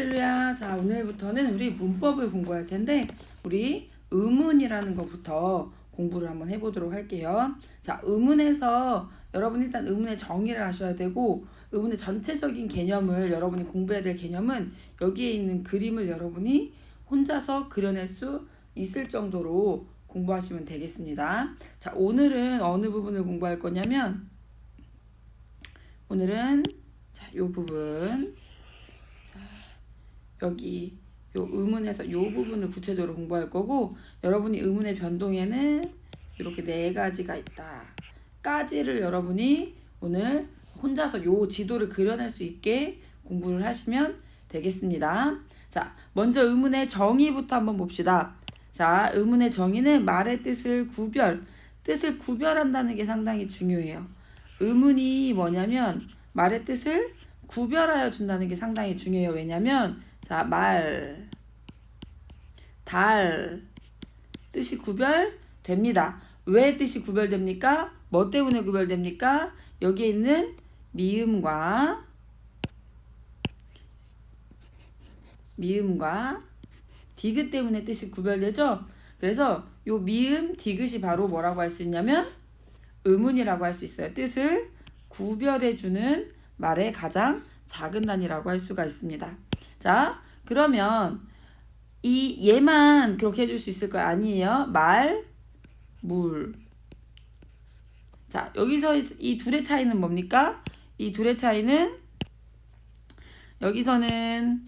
할렐루야. 자, 오늘부터는 우리 문법을 공부할 텐데 우리 의문이라는 것부터 공부를 한번 해보도록 할게요. 자, 의문에서 여러분 일단 의문의 정의를 하셔야 되고 의문의 전체적인 개념을 여러분이 공부해야 될 개념은 여기에 있는 그림을 여러분이 혼자서 그려낼 수 있을 정도로 공부하시면 되겠습니다. 자, 오늘은 어느 부분을 공부할 거냐면 오늘은 자, 요 부분 여기 요 의문에서 요 부분을 구체적으로 공부할 거고 여러분이 의문의 변동에는 이렇게 4가지가 있다 까지를 여러분이 오늘 혼자서 요 지도를 그려낼 수 있게 공부를 하시면 되겠습니다. 자, 먼저 의문의 정의부터 한번 봅시다. 자, 의문의 정의는 말의 뜻을 구별한다는 게 상당히 중요해요. 의문이 뭐냐면 말의 뜻을 구별하여 준다는 게 상당히 중요해요. 왜냐면 자, 말, 달 뜻이 구별됩니다. 왜 뜻이 구별됩니까? 뭐 때문에 구별됩니까? 여기에 있는 미음과 디귿 때문에 뜻이 구별되죠? 그래서 요 미음, 디귿이 바로 뭐라고 할 수 있냐면 의문이라고 할 수 있어요. 뜻을 구별해주는 말의 가장 작은 단위라고 할 수가 있습니다. 자, 그러면 얘만 그렇게 해줄 수 있을 거 아니에요? 말, 물. 자, 여기서 이 둘의 차이는 뭡니까? 이 둘의 차이는 여기서는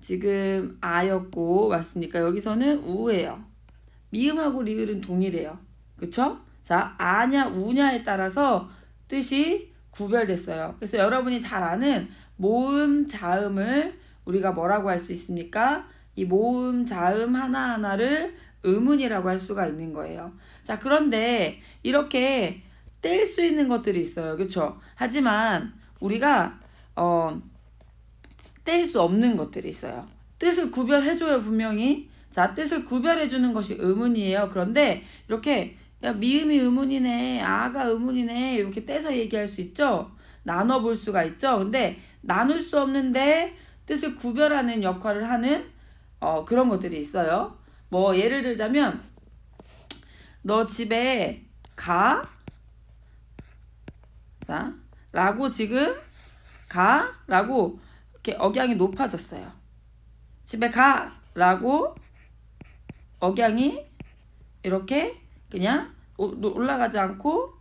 지금 아였고 맞습니까? 여기서는 우예요. 미음하고 리을은 동일해요. 그쵸? 자, 아냐 우냐에 따라서 뜻이 구별됐어요. 그래서 여러분이 잘 아는 모음, 자음을 우리가 뭐라고 할 수 있습니까? 이 모음, 자음 하나하나를 의문이라고 할 수가 있는 거예요. 자, 그런데 이렇게 뗄 수 있는 것들이 있어요. 그쵸? 하지만 우리가 뗄 수 없는 것들이 있어요. 뜻을 구별해줘요, 분명히. 자, 뜻을 구별해주는 것이 의문이에요. 그런데 이렇게 야, 미음이 의문이네, 아가 의문이네 이렇게 떼서 얘기할 수 있죠. 나눠볼 수가 있죠. 근데 나눌 수 없는데 뜻을 구별하는 역할을 하는 그런 것들이 있어요. 뭐 예를 들자면 너 집에 가? 자, 라고 지금 가? 라고 이렇게 억양이 높아졌어요. 집에 가! 라고 억양이 이렇게 그냥 올라가지 않고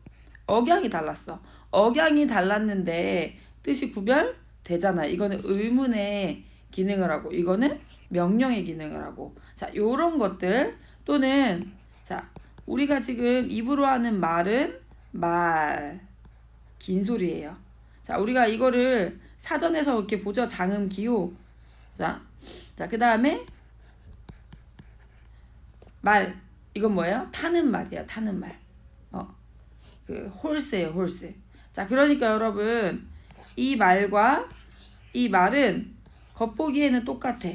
억양이 달랐어. 억양이 달랐는데 뜻이 구별되잖아. 이거는 의문의 기능을 하고 이거는 명령의 기능을 하고 자, 요런 것들 또는 자, 우리가 지금 입으로 하는 말은 말, 긴 소리예요. 자, 우리가 이거를 사전에서 이렇게 보죠. 장음, 기호. 자, 그 다음에 말. 이건 뭐예요? 타는 말이야. 타는 말. 그 홀스예요. 홀스. 자, 그러니까 여러분 이 말과 이 말은 겉보기에는 똑같아.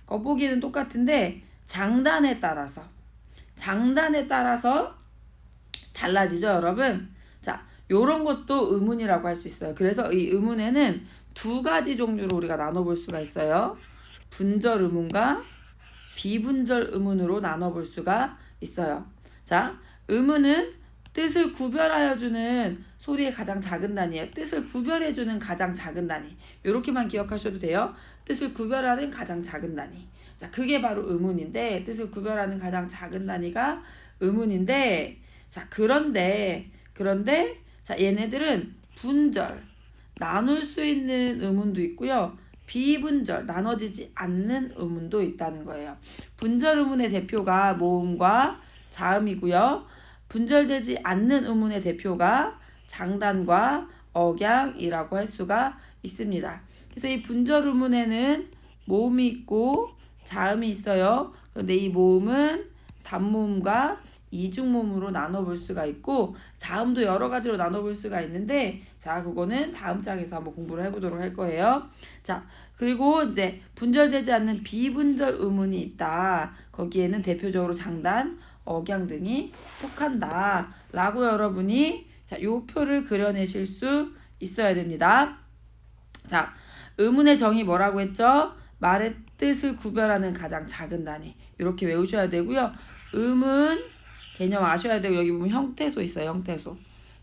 겉보기에는 똑같은데 장단에 따라서 달라지죠, 여러분. 자, 요런 것도 의문이라고 할 수 있어요. 그래서 이 의문에는 2가지 종류로 우리가 나눠볼 수가 있어요. 분절 의문과 비분절 의문으로 나눠볼 수가 있어요. 자, 의문은 뜻을 구별하여 주는 소리의 가장 작은 단위예요. 뜻을 구별해 주는 가장 작은 단위. 요렇게만 기억하셔도 돼요. 뜻을 구별하는 가장 작은 단위. 자, 그게 바로 의문인데 뜻을 구별하는 가장 작은 단위가 의문인데 자, 그런데 자, 얘네들은 분절 나눌 수 있는 의문도 있고요. 비분절 나눠지지 않는 의문도 있다는 거예요. 분절 의문의 대표가 모음과 자음이고요. 분절되지 않는 의문의 대표가 장단과 억양이라고 할 수가 있습니다. 그래서 이 분절 의문에는 모음이 있고 자음이 있어요. 그런데 이 모음은 단모음과 이중모음으로 나눠볼 수가 있고 자음도 여러 가지로 나눠볼 수가 있는데 자, 그거는 다음 장에서 한번 공부를 해보도록 할 거예요. 자, 그리고 이제 분절되지 않는 비분절 의문이 있다. 거기에는 대표적으로 장단, 억양 등이 속한다 라고 여러분이 자, 요 표를 그려내실 수 있어야 됩니다. 자, 의문의 정의 뭐라고 했죠? 말의 뜻을 구별하는 가장 작은 단위. 이렇게 외우셔야 되고요. 음은 개념 아셔야 되고 여기 보면 형태소 있어요. 형태소.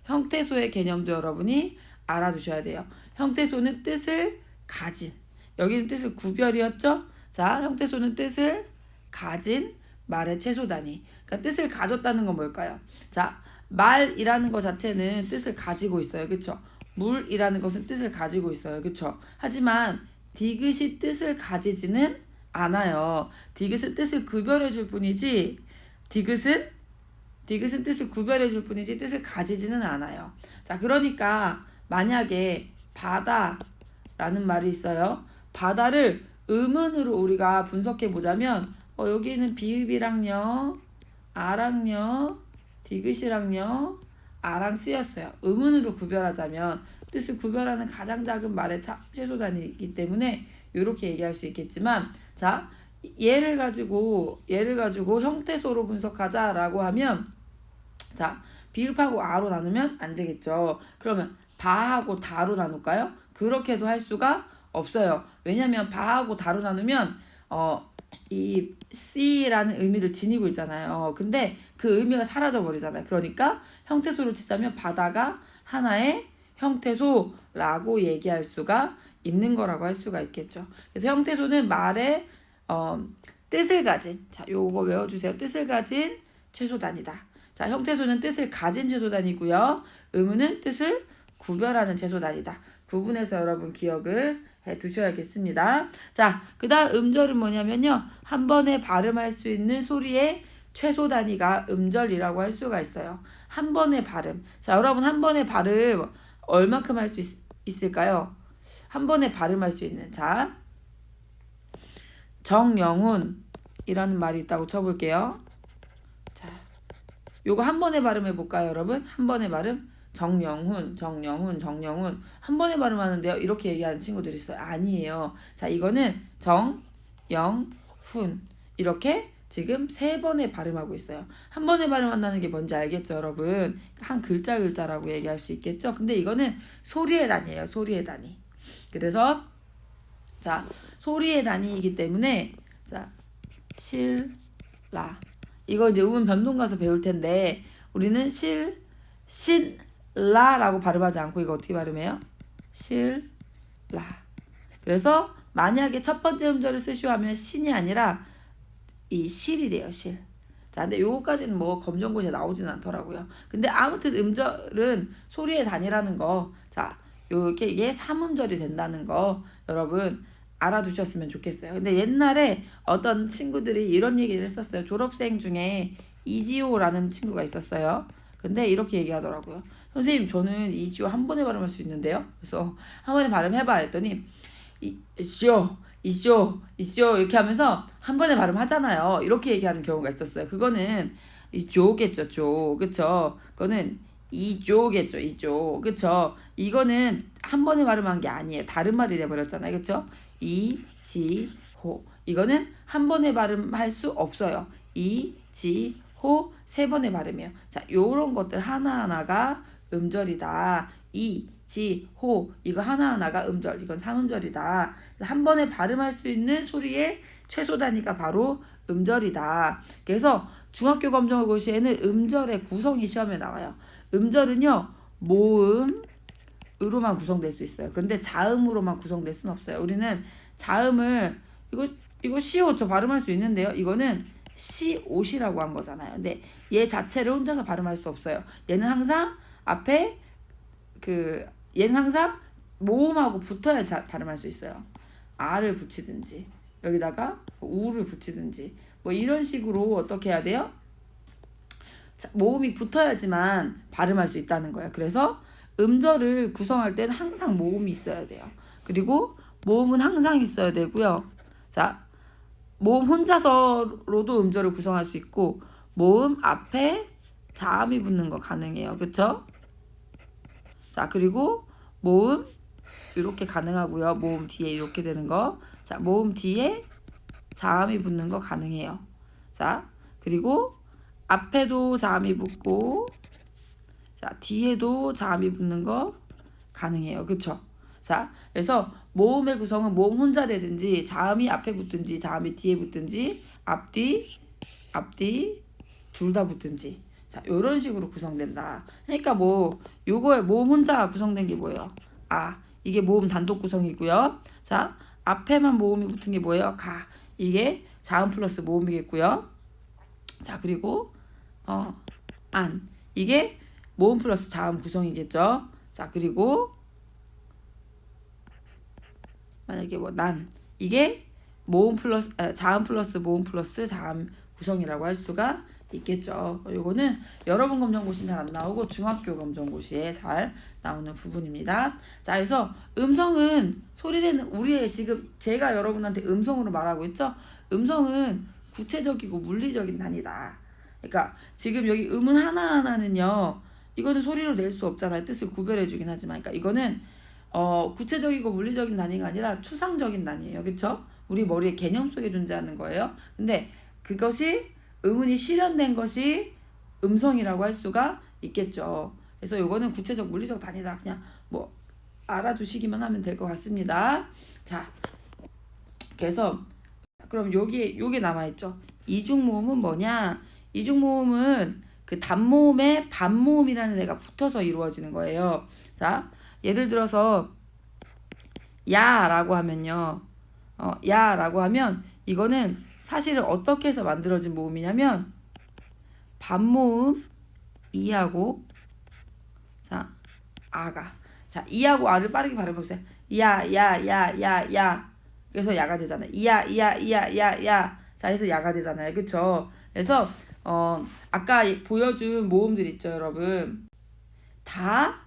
형태소의 개념도 여러분이 알아두셔야 돼요. 형태소는 뜻을 가진. 여기는 뜻을 구별이었죠. 자, 형태소는 뜻을 가진 말의 최소 단위. 그러니까 뜻을 가졌다는 건 뭘까요? 자, 말이라는 것 자체는 뜻을 가지고 있어요. 그쵸? 물이라는 것은 뜻을 가지고 있어요. 그쵸? 하지만 디귿이 뜻을 가지지는 않아요. 디귿은 뜻을 구별해 줄 뿐이지 디귿은 뜻을 구별해 줄 뿐이지 뜻을 가지지는 않아요. 자, 그러니까 만약에 바다라는 말이 있어요. 바다를 음운으로 우리가 분석해 보자면 여기는 비읍이랑요, 아랑요, 디귿이랑요, 아랑 쓰였어요. 음운으로 구별하자면 뜻을 구별하는 가장 작은 말의 최소 단위이기 때문에 이렇게 얘기할 수 있겠지만, 자, 얘를 가지고 형태소로 분석하자라고 하면, 자, 비읍하고 아로 나누면 안 되겠죠. 그러면 바하고 다로 나눌까요? 그렇게도 할 수가 없어요. 왜냐면 바하고 다로 나누면 이 C라는 의미를 지니고 있잖아요. 근데 그 의미가 사라져 버리잖아요. 그러니까 형태소로 치자면 바다가 하나의 형태소라고 얘기할 수가 있는 거라고 할 수가 있겠죠. 그래서 형태소는 말의 뜻을 가진, 자, 요거 외워주세요. 뜻을 가진 최소 단위다. 자, 형태소는 뜻을 가진 최소 단위고요. 의문은 뜻을 구별하는 최소 단위다. 부분에서 여러분 기억을 해 두셔야겠습니다. 자, 그 다음 음절은 뭐냐면요. 한 번에 발음할 수 있는 소리의 최소 단위가 음절이라고 할 수가 있어요. 한 번의 발음. 자, 여러분 한 번의 발음 얼마큼 할 수 있을까요? 한 번에 발음할 수 있는. 자, 정영훈이라는 말이 있다고 쳐볼게요. 자, 요거 한 번에 발음해 볼까요, 여러분? 한 번에 발음. 정영훈. 한 번에 발음하는데요. 이렇게 얘기하는 친구들이 있어요. 아니에요. 자, 이거는 정영훈. 이렇게 지금 3번에 발음하고 있어요. 한 번에 발음한다는 게 뭔지 알겠죠, 여러분? 한 글자라고 얘기할 수 있겠죠? 근데 이거는 소리의 단위예요. 소리의 단위. 그래서 자, 소리의 단위이기 때문에 자, 실라. 이거 이제 음은 변동 가서 배울 텐데 우리는 신라라고 발음하지 않고 이거 어떻게 발음해요? 실라. 그래서 만약에 첫 번째 음절을 쓰시오 하면 신이 아니라 이 실이 돼요. 실. 자, 근데 요거까지는 뭐 검정고시에 나오진 않더라고요. 근데 아무튼 음절은 소리의 단위라는 거, 자, 요게 이게 3음절이 된다는 거 여러분 알아두셨으면 좋겠어요. 근데 옛날에 어떤 친구들이 이런 얘기를 했었어요. 졸업생 중에 이지호라는 친구가 있었어요. 근데 이렇게 얘기하더라고요. 선생님, 저는 이지호 한 번에 발음할 수 있는데요. 그래서 한 번에 발음해봐 했더니 이쇼 이렇게 하면서 한 번에 발음하잖아요. 이렇게 얘기하는 경우가 있었어요. 그거는 이조겠죠, 조. 그쵸? 그거는 이조겠죠, 이조. 그쵸? 이거는 한 번에 발음한 게 아니에요. 다른 말이 돼버렸잖아요. 그쵸? 이지호. 이거는 한 번에 발음할 수 없어요. 이지호 3번의 발음이에요. 자, 요런 것들 하나하나가 음절이다. 이지호 이거 하나하나가 음절. 이건 3음절이다. 한 번에 발음할 수 있는 소리의 최소 단위가 바로 음절이다. 그래서 중학교 검정고시에는 음절의 구성이 시험에 나와요. 음절은요, 모음으로만 구성될 수 있어요. 그런데 자음으로만 구성될 수는 없어요. 우리는 자음을 이거 시옷 저 발음할 수 있는데요. 이거는 시옷이라고 한 거잖아요. 근데 얘 자체를 혼자서 발음할 수 없어요. 얘는 항상 앞에 얘는 항상 모음하고 붙어야 발음할 수 있어요. 아를 붙이든지 여기다가 우를 붙이든지 뭐 이런 식으로 어떻게 해야 돼요? 자, 모음이 붙어야지만 발음할 수 있다는 거예요. 그래서 음절을 구성할 때는 항상 모음이 있어야 돼요. 그리고 모음은 항상 있어야 되고요. 자, 모음 혼자서로도 음절을 구성할 수 있고 모음 앞에 자음이 붙는 거 가능해요. 그쵸? 자, 그리고 모음 이렇게 가능하고요. 모음 뒤에 이렇게 되는 거. 자, 모음 뒤에 자음이 붙는 거 가능해요. 자, 그리고 앞에도 자음이 붙고 자, 뒤에도 자음이 붙는 거 가능해요. 그쵸? 자, 그래서 모음의 구성은 모음 혼자 되든지 자음이 앞에 붙든지 자음이 뒤에 붙든지 앞뒤 둘 다 붙든지 자 요런 식으로 구성된다. 그러니까 뭐 요거에 모음 혼자 구성된 게 뭐예요? 이게 모음 단독 구성이고요. 자 앞에만 모음이 붙은 게 뭐예요? 이게 자음 플러스 모음이겠고요. 자 그리고 이게 모음 플러스 자음 구성이겠죠. 자 그리고 만약에 이게 모음 플러스 자음 플러스 모음 플러스 자음 구성이라고 할 수가 있겠죠. 요거는 여러분 검정고시 잘 안 나오고 중학교 검정고시에 잘 나오는 부분입니다. 자, 그래서 음성은 소리내는 우리의 지금 제가 여러분한테 음성으로 말하고 있죠. 음성은 구체적이고 물리적인 단위다. 그러니까 지금 여기 음은 하나하나는요. 이거는 소리로 낼 수 없잖아요. 뜻을 구별해 주긴 하지만 그러니까 이거는 구체적이고 물리적인 단위가 아니라 추상적인 단위예요. 그렇죠? 우리 머리의 개념 속에 존재하는 거예요. 근데 그것이 음운이 실현된 것이 음성이라고 할 수가 있겠죠. 그래서 이거는 구체적 물리적 단위다. 그냥 뭐 알아두시기만 하면 될 것 같습니다. 자, 그래서 그럼 요게 남아있죠. 이중모음은 뭐냐? 이중모음은 그 단모음에 반모음이라는 애가 붙어서 이루어지는 거예요. 자, 예를 들어서 야라고 하면요. 야라고 하면 이거는 사실은 어떻게 해서 만들어진 모음이냐면 반모음 이하고 자 아가 자 이하고 아를 빠르게 발음해보세요. 야 그래서 야가 되잖아요. 야 자 해서 야가 되잖아요. 그쵸? 그래서 아까 보여준 모음들 있죠 여러분. 다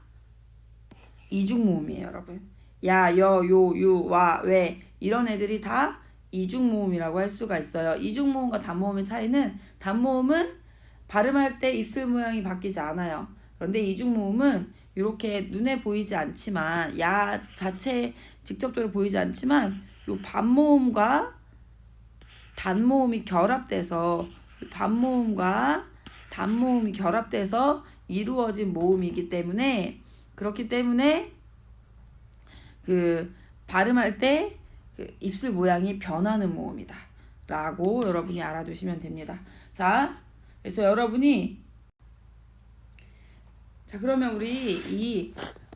이중모음이에요 여러분. 야, 여, 요, 유, 와, 왜 이런 애들이 다 이중모음이라고 할 수가 있어요. 이중모음과 단모음의 차이는 단모음은 발음할 때 입술 모양이 바뀌지 않아요. 그런데 이중모음은 이렇게 눈에 보이지 않지만 야 자체 직접적으로 보이지 않지만 요 반모음과 단모음이 결합돼서 반모음과 단모음이 결합돼서 이루어진 모음이기 때문에 그렇기 때문에 그 발음할 때 그 입술 모양이 변하는 모음이다 라고 여러분이 알아두시면 됩니다. 자 그래서 여러분이 자 그러면 우리 이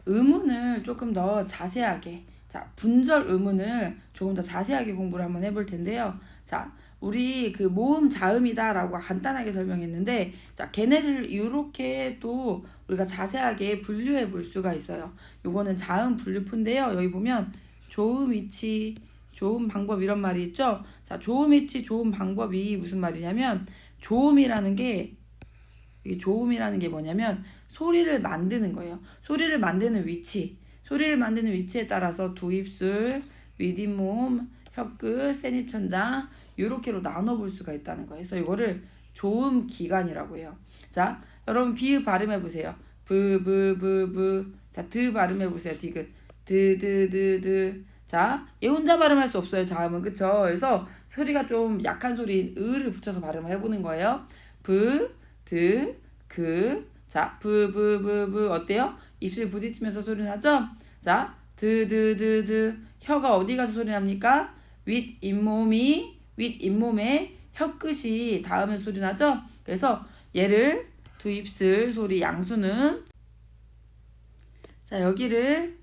음운을 조금 더 자세하게 자 분절 음운을 조금 더 자세하게 공부를 한번 해볼 텐데요. 자 우리 그 모음 자음이다 라고 간단하게 설명했는데 자 걔네를 이렇게 또 우리가 자세하게 분류해 볼 수가 있어요. 요거는 자음 분류표인데요. 여기 보면 조음 위치 조음 방법 이런 말이 있죠. 자 조음 위치 조음 방법이 무슨 말이냐면 조음이라는 게 뭐냐면 소리를 만드는 거예요. 소리를 만드는 위치에 따라서 두입술, 윗잇몸, 혀끝, 센입천장 요렇게로 나눠볼 수가 있다는 거예요. 그래서 이거를 조음 기간이라고 해요. 자, 여러분 비읍 발음해 보세요. 자, 드 발음해 보세요. 디귿. 드. 자, 얘 혼자 발음할 수 없어요. 자음은 그쵸? 그래서 소리가 좀 약한 소리인 을을 붙여서 발음을 해보는 거예요. 자, 어때요? 입술 부딪히면서 소리 나죠? 자, 드. 혀가 어디 가서 소리 납니까? 윗잇몸에 혀끝이 닿으면서 소리 나죠? 그래서 얘를 두 입술 소리 양수는 자, 여기를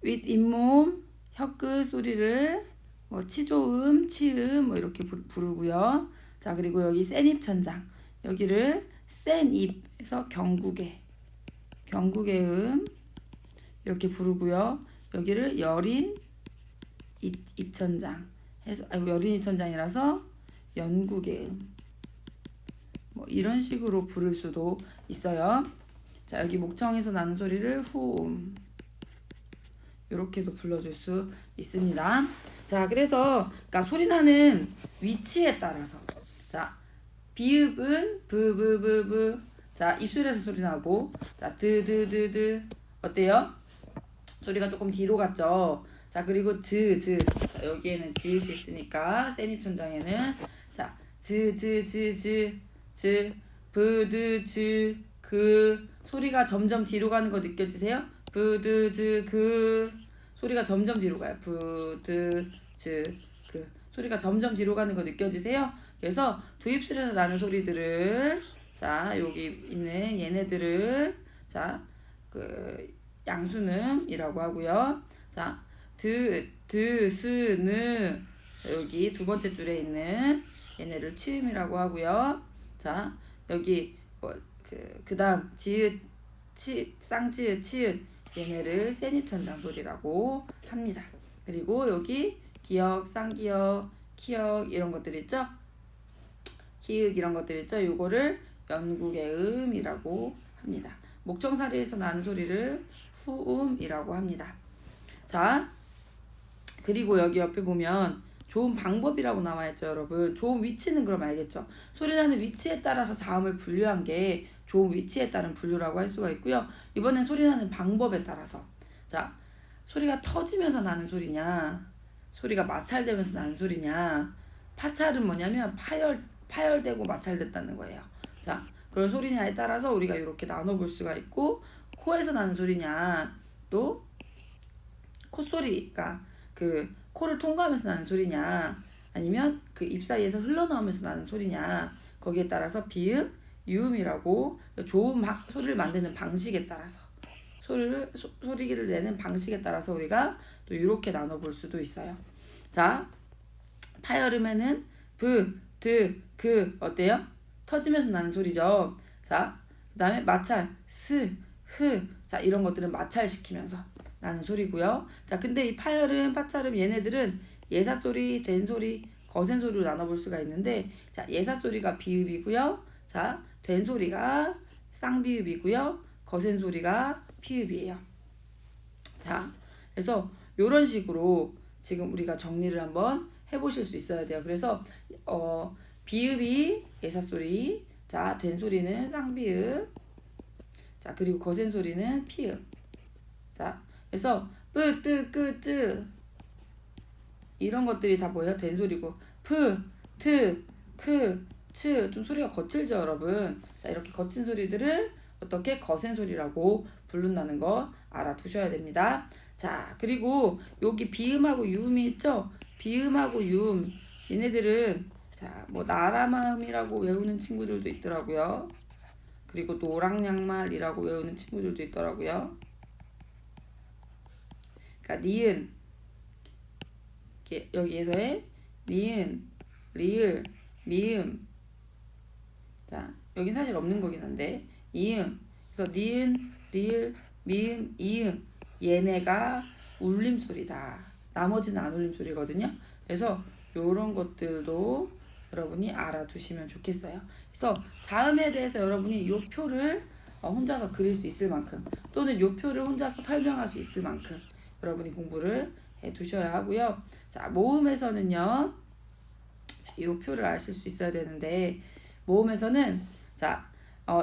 윗잇몸 혀끝 소리를 뭐 치조음, 치음 뭐 이렇게 부르고요. 자, 그리고 여기 센입천장 여기를 센입에서 경국의 음 이렇게 부르고요. 여기를 여린 입천장 해서 여린 입천장이라서 연국의 음 뭐 이런 식으로 부를 수도 있어요. 자, 여기 목청에서 나는 소리를 후음 이렇게도 불러줄 수 있습니다. 자, 그래서 그러니까 소리 나는 위치에 따라서 자 비읍은 브 자 입술에서 소리 나고 자 드 어때요? 소리가 조금 뒤로 갔죠. 자 그리고 즈 자 여기에는 지읒이 있으니까 센입천장에는 자 브드 그 소리가 점점 뒤로 가는 거 느껴지세요? 브드 그 소리가 점점 뒤로 가요. 부, 드, 즈, 그 소리가 점점 뒤로 가는 거 느껴지세요? 그래서 두 입술에서 나는 소리들을 자 여기 있는 얘네들을 자 그 양순음이라고 하고요. 자 드, 스, 느 자, 여기 두 번째 줄에 있는 얘네를 치음이라고 하고요. 자 여기 그다음 지읒 쌍지읒 치읒 얘네를 센입천장 소리라고 합니다. 그리고 여기 기역, 쌍기역, 키역 이런 것들 있죠? 기역 이런 것들 있죠? 요거를 연국의 음이라고 합니다. 목청사리에서 나는 소리를 후음이라고 합니다. 자, 그리고 여기 옆에 보면 좋은 방법이라고 나와있죠, 여러분. 좋은 위치는 그럼 알겠죠? 소리 나는 위치에 따라서 자음을 분류한 게 좋은 위치에 따른 분류라고 할 수가 있고요. 이번엔 소리 나는 방법에 따라서 자, 소리가 터지면서 나는 소리냐, 소리가 마찰되면서 나는 소리냐. 파찰은 뭐냐면 파열되고 마찰됐다는 거예요. 자, 그런 소리냐에 따라서 우리가 이렇게 나눠볼 수가 있고, 코에서 나는 소리냐, 또 콧소리가 그 코를 통과하면서 나는 소리냐, 아니면 그 입 사이에서 흘러나오면서 나는 소리냐, 거기에 따라서 비음, 유음이라고 좋은 소리를 만드는 방식에 따라서 소리를 내는 방식에 따라서 우리가 또 이렇게 나눠볼 수도 있어요. 자, 파열음에는 브, 드, 그 어때요? 터지면서 나는 소리죠. 자, 그 다음에 마찰, 스, 흐. 자, 이런 것들은 마찰시키면서 나는 소리고요. 자, 근데 이 파열음, 파찰음 얘네들은 예사소리, 된소리, 거센소리로 나눠볼 수가 있는데, 자, 예사소리가 비읍이고요. 자, 된소리가 쌍비읍이고요. 거센소리가 피읍이에요. 자, 그래서 이런 식으로 지금 우리가 정리를 한번 해보실 수 있어야 돼요. 그래서 비읍이 예사소리, 자, 된소리는 쌍비읍, 자, 그리고 거센소리는 피읍. 자, 그래서 뿌, 뜨, 끄, 쯔 이런 것들이 다 뭐예요? 된소리고, 프, 트, 크, 츠. 좀 소리가 거칠죠, 여러분. 자, 이렇게 거친 소리들을 어떻게 거센 소리라고 부른다는 거 알아두셔야 됩니다. 자, 그리고 여기 비음하고 유음이 있죠? 비음하고 유음 얘네들은 자, 뭐 나라마음이라고 외우는 친구들도 있더라고요. 그리고 노랑양말이라고 외우는 친구들도 있더라고요. 그러니까 니은 여기에서의 니은, 리을, 미음. 자, 여긴 사실 없는 거긴 한데 이음. 그래서 니은, 리을, 미음, 이음 얘네가 울림소리다. 나머지는 안 울림소리거든요. 그래서 요런 것들도 여러분이 알아두시면 좋겠어요. 그래서 자음에 대해서 여러분이 요 표를 혼자서 그릴 수 있을 만큼, 또는 요 표를 혼자서 설명할 수 있을 만큼 여러분이 공부를 해 두셔야 하고요. 자, 모음에서는요, 요 표를 아실 수 있어야 되는데, 모음에서는 자,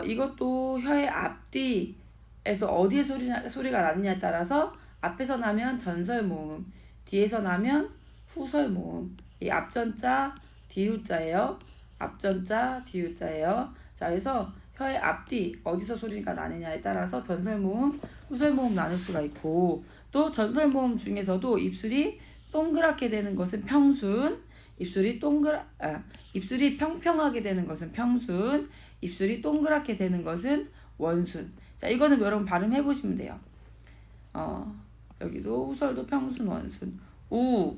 이것도 혀의 앞뒤에서 어디에 소리가 나느냐에 따라서 앞에서 나면 전설 모음, 뒤에서 나면 후설 모음. 이 앞전자, 뒤후자예요. 앞전자, 뒤후자예요. 자, 그래서 혀의 앞뒤 어디서 소리가 나느냐에 따라서 전설 모음, 후설 모음 나눌 수가 있고, 또 전설 모음 중에서도 입술이 동그랗게 되는 것은 평순, 입술이 평평하게 되는 것은 평순, 입술이 동그랗게 되는 것은 원순. 자, 이거는 여러분 발음해 보시면 돼요. 여기도 후설도 평순, 원순. 우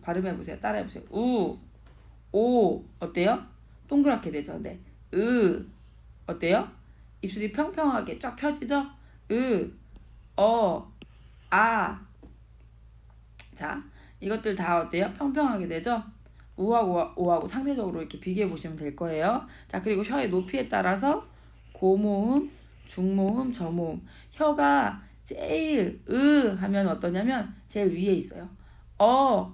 발음해 보세요. 따라해 보세요. 오 어때요? 동그랗게 되죠. 네. 어때요? 입술이 평평하게 쫙 펴지죠? 자, 이것들 다 어때요? 평평하게 되죠? 우하고 오하고 상대적으로 이렇게 비교해 보시면 될 거예요. 자, 그리고 혀의 높이에 따라서 고모음, 중모음, 저모음. 혀가 제일 하면 어떠냐면 제일 위에 있어요.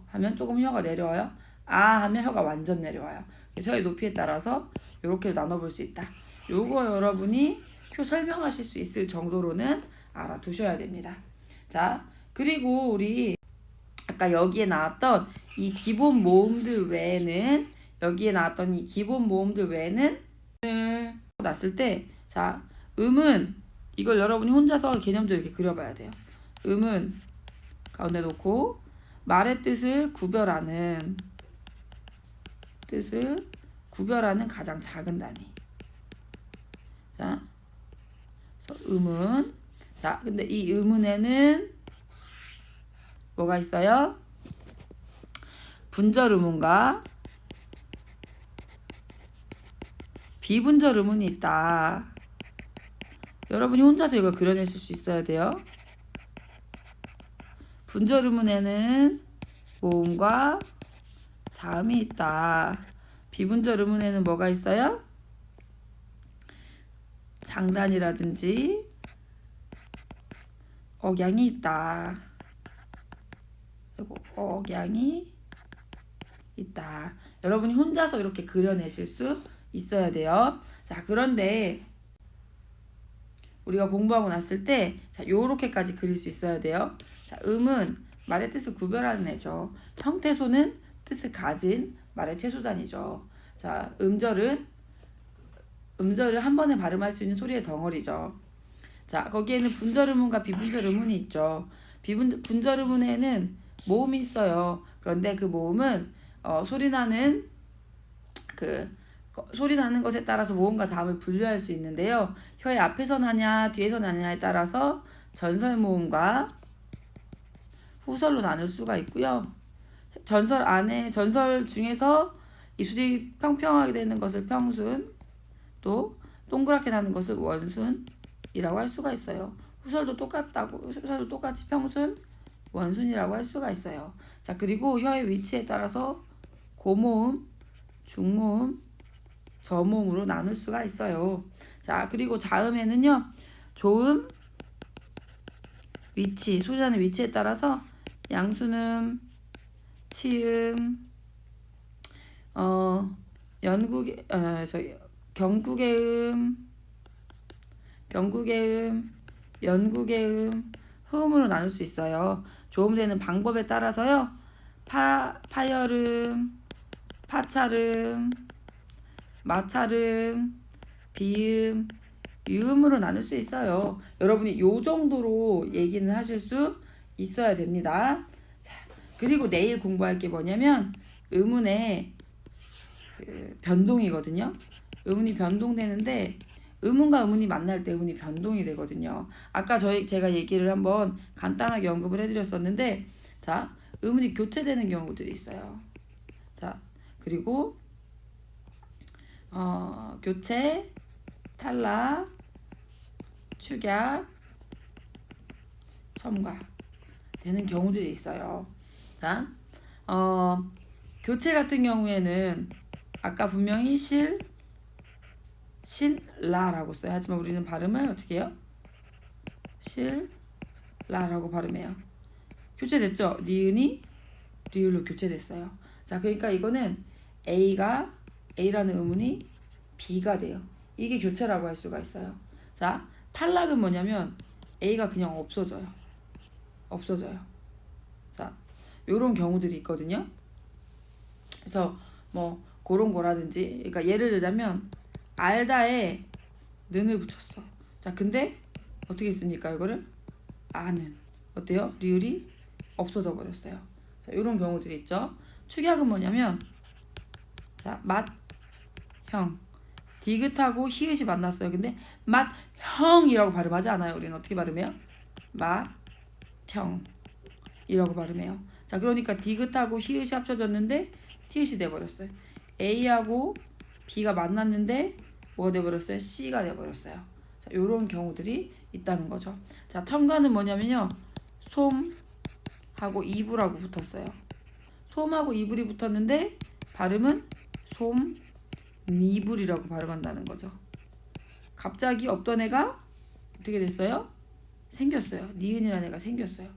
하면 조금 혀가 내려와요. 하면 혀가 완전 내려와요. 그래서 혀의 높이에 따라서 이렇게 나눠볼 수 있다. 요거 여러분이 표 설명하실 수 있을 정도로는 알아두셔야 됩니다. 자, 그리고 우리 아까 여기에 나왔던 이 기본 모음들 외에는, 오늘 났을 때, 자, 음은 이걸 여러분이 혼자서 개념도 이렇게 그려봐야 돼요. 음은 가운데 놓고 말의 뜻을 구별하는 가장 작은 단위. 자, 그래서 음은. 자, 근데 이 음운에는 뭐가 있어요? 분절 음운과 비분절 음운이 있다. 여러분이 혼자서 이거 그려내실 수 있어야 돼요. 분절 음운에는 모음과 자음이 있다. 비분절 음운에는 뭐가 있어요? 장단이라든지 억양이 있다. 그리고 억양이 있다. 여러분이 혼자서 이렇게 그려내실 수 있어야 돼요. 자, 그런데 우리가 공부하고 났을 때 자, 요렇게까지 그릴 수 있어야 돼요. 자, 음은 말의 뜻을 구별하는 애죠. 형태소는 뜻을 가진 말의 채소단이죠. 자, 음절은 음절을 한 번에 발음할 수 있는 소리의 덩어리죠. 자, 거기에는 분절 음운과 비분절 음운이 있죠. 분절 음운에는 모음이 있어요. 그런데 그 모음은 소리 나는 것에 따라서 모음과 자음을 분류할 수 있는데요. 혀의 앞에서 나냐 뒤에서 나냐에 따라서 전설 모음과 후설로 나눌 수가 있고요. 전설 중에서 입술이 평평하게 되는 것을 평순, 또 동그랗게 나는 것을 원순이라고 할 수가 있어요. 후설도 똑같이 평순, 원순이라고 할 수가 있어요. 자, 그리고 혀의 위치에 따라서 고모음, 중모음, 저모음으로 나눌 수가 있어요. 자, 그리고 자음에는요, 조음, 위치, 소리 나는 위치에 따라서 양순음, 치음, 경국의 음, 연국의 음, 후음으로 나눌 수 있어요. 조음되는 방법에 따라서요, 파열음, 파찰음, 마찰음, 비음, 유음으로 나눌 수 있어요. 여러분이 요 정도로 얘기는 하실 수 있어야 됩니다. 자, 그리고 내일 공부할 게 뭐냐면 음운의 변동이거든요. 음운이 변동되는데 음운과 음운이 만날 때 음운이 변동이 되거든요. 아까 제가 얘기를 한번 간단하게 언급을 해드렸었는데, 자, 음운이 교체되는 경우들이 있어요. 자, 그리고 교체, 탈락, 축약, 첨가 되는 경우들이 있어요. 자, 교체 같은 경우에는 아까 분명히 신라라고 써요. 하지만 우리는 발음을 어떻게 해요? 실라라고 발음해요. 교체됐죠? 니은이 리을로 교체됐어요. 자, 그러니까 이거는 A라는 음운이 B가 돼요. 이게 교체라고 할 수가 있어요. 자, 탈락은 뭐냐면 A가 그냥 없어져요. 자, 요런 경우들이 있거든요. 그래서 뭐 그런 거라든지, 그러니까 예를 들자면 알다에 는을 붙였어. 자, 근데 어떻게 씁니까? 이거를 아는, 어때요? 리을이 없어져 버렸어요. 자, 이런 경우들이 있죠. 축약은 뭐냐면, 자, 맛형, 디귿하고 히읗이 만났어요. 근데 맛형이라고 발음하지 않아요. 우리는 어떻게 발음해요? 맛형이라고 발음해요. 자, 그러니까 디귿하고 히읗이 합쳐졌는데 티읕이 돼버렸어요. A하고 B가 만났는데 뭐가 돼버렸어요? C가 돼버렸어요. 자, 요런 경우들이 있다는 거죠. 자, 첨가는 뭐냐면요, 솜하고 이불하고 붙었어요. 솜하고 이불이 붙었는데 발음은 솜이불이라고 발음한다는 거죠. 갑자기 없던 애가 어떻게 됐어요? 생겼어요. 니은이라는 애가 생겼어요.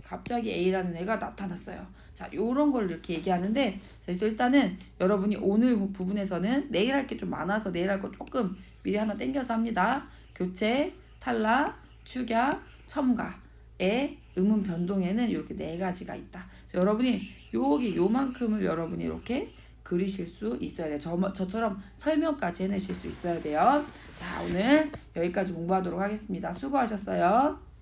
갑자기 A라는 애가 나타났어요. 자, 요런 걸 이렇게 얘기하는데, 그래서 일단은 여러분이 오늘 부분에서는 내일 할 게 좀 많아서 내일 할 거 조금 미리 하나 땡겨서 합니다. 교체, 탈락, 축약, 첨가의 음운 변동에는 이렇게 4가지가 있다. 여러분이 요만큼을 여러분이 이렇게 그리실 수 있어야 돼요. 저처럼 설명까지 해내실 수 있어야 돼요. 자, 오늘 여기까지 공부하도록 하겠습니다. 수고하셨어요.